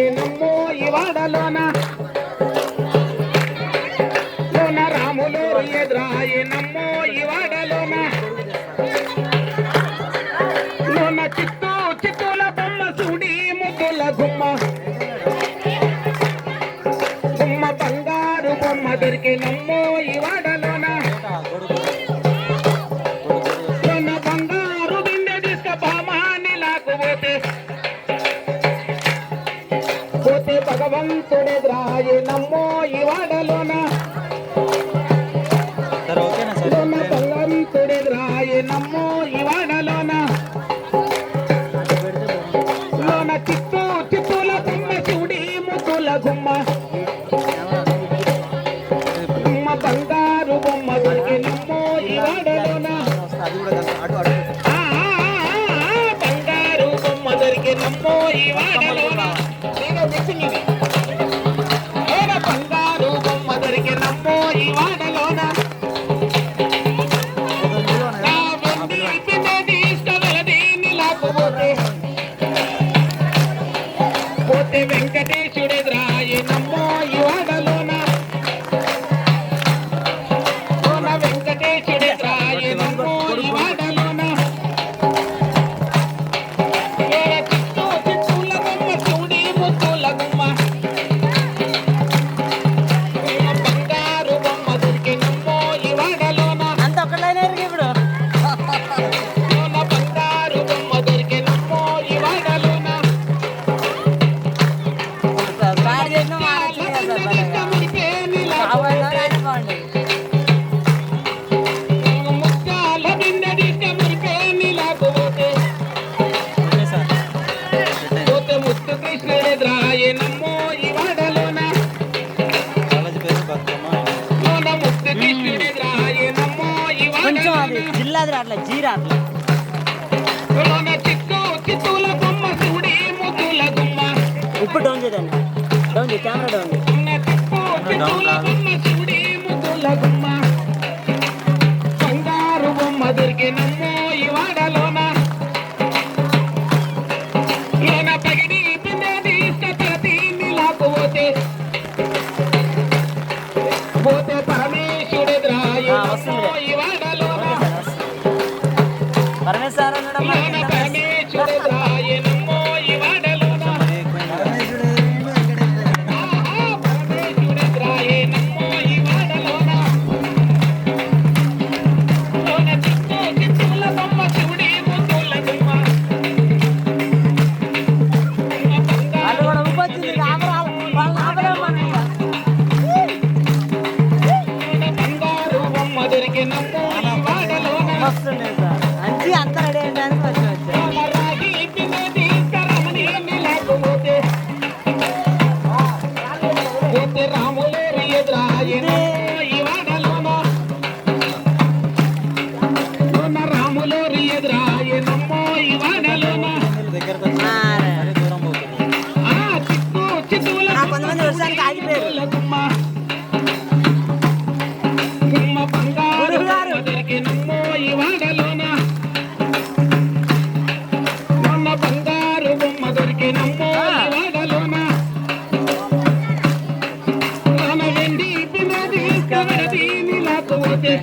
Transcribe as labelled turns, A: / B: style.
A: ఎదురాయనమ్మో ఈ వాడలోన లోన రాములు ఎదురాయనమ్మో ఈ వాడలోన లోన చిత్తూల బొమ్మ చూడి ముద్దుల గుమ్మ గుమ్మ బంగారు బొమ్మ దొరికినమ్మో ఈ వాడలోన లోన బంగారు బిందె తీసుక బామాని లాకు పోతే భగవంతుడెదురాయనమ్మో ఈ వాడలోన లోన భగవంతుడెదురాయనమ్మో ఈ వాడలోన లోన చిత్తూల బొమ్మ చూడి ముద్దుల గుమ్మ గుమ్మ బంగారు బొమ్మ దొరికినమ్మో ఈ వాడలోన బంగారు బొమ్మ దొరికినమ్మో ఈ వాడలోన బంగారు బొమ్మ దొరికినమ్మో ఈ వాడలోన పోతే వెంకటేశుడెదురాయనమ్మో ఈ వాడలోన లోన వెంకటేశుడెదురాయనమ్మో ఈ వాడలోన చిత్తూల బొమ్మ చూడి ముద్దుల గుమ్మ బంగారు బొమ్మ దొరికినమ్మో ఈ వాడలోన
B: అంత ఒక్కలైనా ఇప్పుడు
A: లోన బంగారు బొమ్మ దొరికినమ్మో ఈ వాడలోన ముత్యాల బిందె తీసుక మురిపేని లాకపోతే పోతే ముత్తు కృష్ణుడెదురాయనమ్మో ఈ వాడలోన లోన ముత్తు కృష్ణుడెదురాయనమ్మో ఈ
B: కొంచెం
A: వాడలోన
B: అది జిల్లాది రాట్లే జీరా అట్లా
A: లోన చిత్తూల బొమ్మ చూడి ముద్దుల గుమ్మ
B: ఇప్పుడు డౌన్ చేయదండి డౌన్ చేయి కెమెరా డౌన్ చేయి
A: చిత్తూల బొమ్మ చూడి ముద్దుల గుమ్మ బంగారు బొమ్మ దొరికినమ్మో ఈ వాడలోన లోన పగిడి బిందె తీసుక ప్రతిని లాకపోతే పోతే పరమేశుడెదురాయనమ్మో ఈ వాడలోన
B: పరమేశ్వర ఉన్నాడమ్మా
A: లోన పరమేశుడెదురాయనమ్మో ఈ వాడలోన పరమేశుడెదురాయనమ్మో ఈ వాడలోన లోన చిత్తూల బొమ్మ చూడి ముద్దుల గుమ్మ
B: వాళ్ళు కూడా ఊపొచ్చింది వాళ్ళని ఆపలేమన్నా
A: బంగారు బొమ్మ దొరికినమ్మో ఈ వాడలోన
B: వస్తుండే సార్ మంచి అంత రెడీ అయ్యడానికి వచ్చి వచ్చారు
A: రాగి బిందె తీసుక రమణీని లాకపోతే పోతే రాములు ఎదురాయనమ్మో ఈ వాడలోన లోన రాములు ఎదురాయనమ్మో ఈ వాడలోన చిత్తూల
B: కొంతమంది వర్షానికి ఆగిపోయారు
A: గుమ్మ గుమ్మ బంగారు బొమ్మ దొరికినమ్మో ఈ వాడలోన లోన బంగారు బొమ్మ దొరికినమ్మో ఈ వాడలోన లోన వెండి బిందె తీసుక దీని లాకపోతే